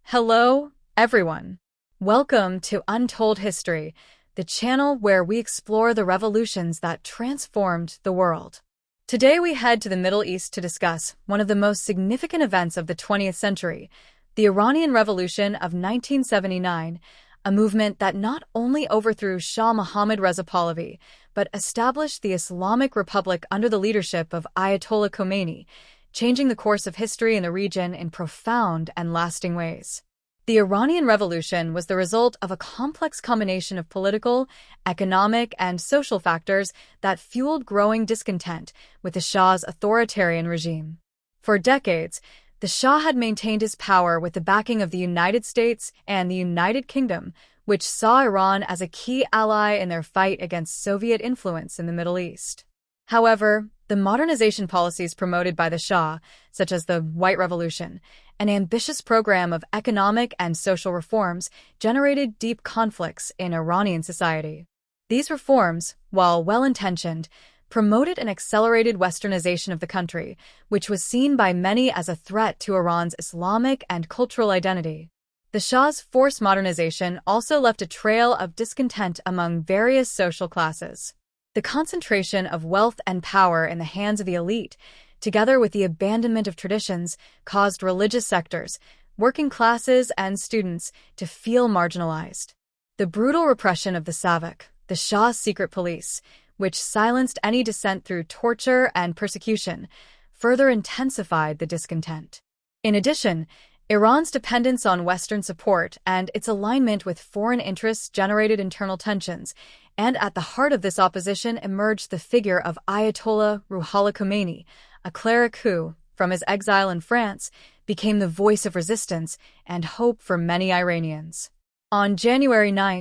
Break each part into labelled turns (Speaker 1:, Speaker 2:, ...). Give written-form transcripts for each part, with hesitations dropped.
Speaker 1: Hello, everyone. Welcome to Untold History, the channel where we explore the revolutions that transformed the world. Today we head to the Middle East to discuss one of the most significant events of the 20th century, the Iranian Revolution of 1979, a movement that not only overthrew Shah Mohammad Reza Pahlavi, but established the Islamic Republic under the leadership of Ayatollah Khomeini, changing the course of history in the region in profound and lasting ways. The Iranian Revolution was the result of a complex combination of political, economic, and social factors that fueled growing discontent with the Shah's authoritarian regime. For decades, the Shah had maintained his power with the backing of the United States and the United Kingdom, which saw Iran as a key ally in their fight against Soviet influence in the Middle East. However, the modernization policies promoted by the Shah, such as the White Revolution, an ambitious program of economic and social reforms, generated deep conflicts in Iranian society. These reforms, while well-intentioned, promoted an accelerated westernization of the country, which was seen by many as a threat to Iran's Islamic and cultural identity. The Shah's forced modernization also left a trail of discontent among various social classes. The concentration of wealth and power in the hands of the elite, together with the abandonment of traditions, caused religious sectors, working classes, and students to feel marginalized. The brutal repression of the Savak, the Shah's secret police, which silenced any dissent through torture and persecution, further intensified the discontent. In addition, Iran's dependence on Western support and its alignment with foreign interests generated internal tensions, and at the heart of this opposition emerged the figure of Ayatollah Ruhollah Khomeini, a cleric who, from his exile in France, became the voice of resistance and hope for many Iranians. On January 9,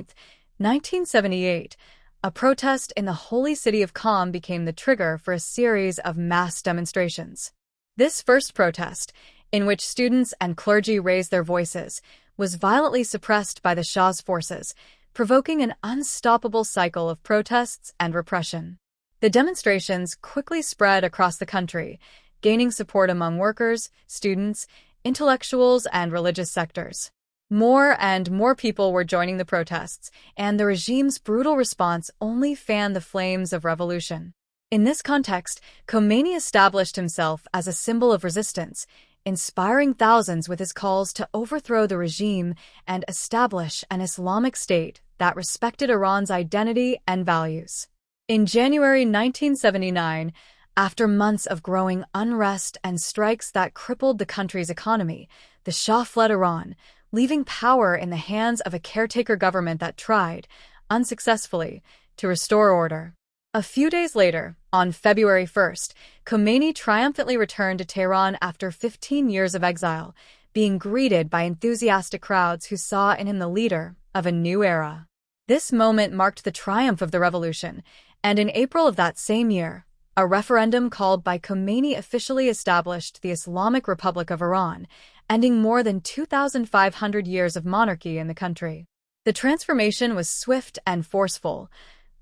Speaker 1: 1978, a protest in the holy city of Qom became the trigger for a series of mass demonstrations. This first protest, in which students and clergy raised their voices, was violently suppressed by the Shah's forces, provoking an unstoppable cycle of protests and repression. The demonstrations quickly spread across the country, gaining support among workers, students, intellectuals, and religious sectors. More and more people were joining the protests, and the regime's brutal response only fanned the flames of revolution. In this context, Khomeini established himself as a symbol of resistance, inspiring thousands with his calls to overthrow the regime and establish an Islamic state that respected Iran's identity and values. In January 1979, after months of growing unrest and strikes that crippled the country's economy, the Shah fled Iran, leaving power in the hands of a caretaker government that tried, unsuccessfully, to restore order. A few days later, on February 1st, Khomeini triumphantly returned to Tehran after 15 years of exile, being greeted by enthusiastic crowds who saw in him the leader of a new era. This moment marked the triumph of the revolution, and in April of that same year, a referendum called by Khomeini officially established the Islamic Republic of Iran, ending more than 2,500 years of monarchy in the country. The transformation was swift and forceful.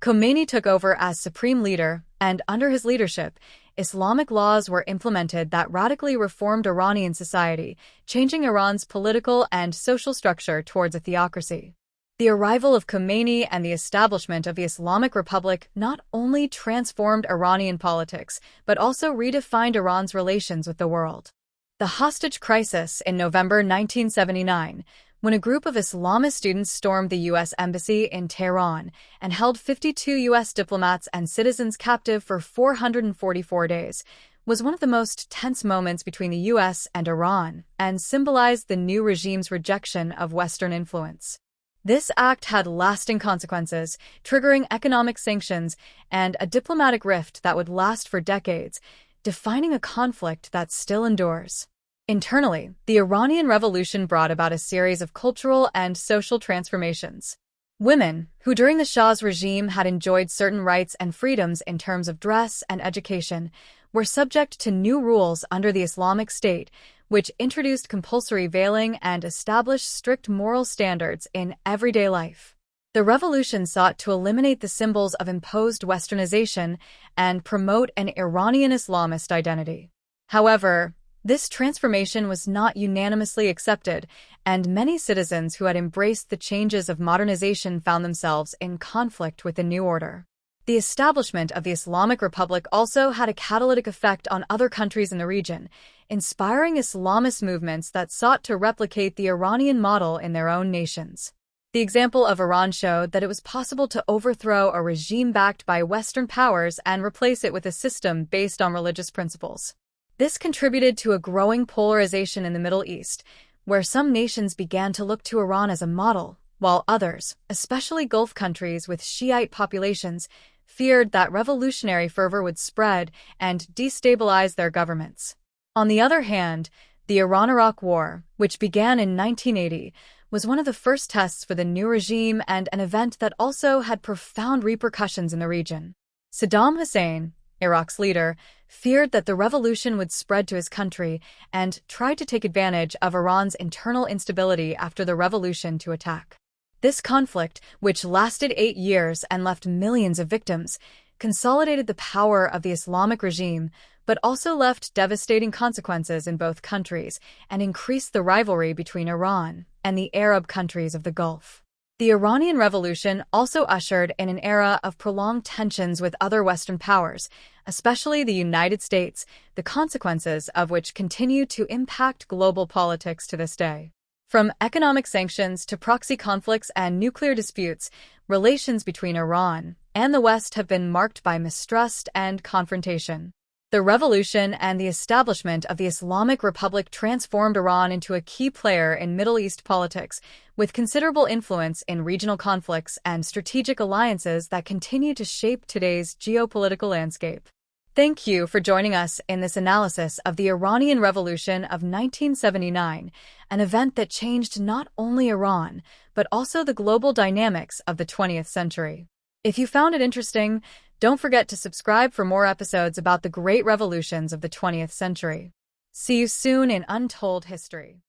Speaker 1: Khomeini took over as supreme leader, and under his leadership, Islamic laws were implemented that radically reformed Iranian society, changing Iran's political and social structure towards a theocracy. The arrival of Khomeini and the establishment of the Islamic Republic not only transformed Iranian politics, but also redefined Iran's relations with the world. The hostage crisis in November 1979, when a group of Islamist students stormed the U.S. Embassy in Tehran and held 52 U.S. diplomats and citizens captive for 444 days, was one of the most tense moments between the U.S. and Iran and symbolized the new regime's rejection of Western influence. This act had lasting consequences, triggering economic sanctions and a diplomatic rift that would last for decades, defining a conflict that still endures. Internally, the Iranian Revolution brought about a series of cultural and social transformations. Women, who during the Shah's regime had enjoyed certain rights and freedoms in terms of dress and education, were subject to new rules under the Islamic State, which introduced compulsory veiling and established strict moral standards in everyday life. The revolution sought to eliminate the symbols of imposed westernization and promote an Iranian Islamist identity. However, this transformation was not unanimously accepted, and many citizens who had embraced the changes of modernization found themselves in conflict with the new order. The establishment of the Islamic Republic also had a catalytic effect on other countries in the region, inspiring Islamist movements that sought to replicate the Iranian model in their own nations. The example of Iran showed that it was possible to overthrow a regime backed by Western powers and replace it with a system based on religious principles. This contributed to a growing polarization in the Middle East, where some nations began to look to Iran as a model, while others, especially Gulf countries with Shiite populations, feared that revolutionary fervor would spread and destabilize their governments. On the other hand, the Iran-Iraq War, which began in 1980, was one of the first tests for the new regime and an event that also had profound repercussions in the region. Saddam Hussein, Iraq's leader, feared that the revolution would spread to his country and tried to take advantage of Iran's internal instability after the revolution to attack. This conflict, which lasted 8 years and left millions of victims, consolidated the power of the Islamic regime, but also left devastating consequences in both countries and increased the rivalry between Iran and the Arab countries of the Gulf. The Iranian Revolution also ushered in an era of prolonged tensions with other Western powers, especially the United States, the consequences of which continue to impact global politics to this day. From economic sanctions to proxy conflicts and nuclear disputes, relations between Iran and the West have been marked by mistrust and confrontation. The revolution and the establishment of the Islamic Republic transformed Iran into a key player in Middle East politics, with considerable influence in regional conflicts and strategic alliances that continue to shape today's geopolitical landscape. Thank you for joining us in this analysis of the Iranian Revolution of 1979, an event that changed not only Iran, but also the global dynamics of the 20th century. If you found it interesting, don't forget to subscribe for more episodes about the great revolutions of the 20th century. See you soon in Untold History.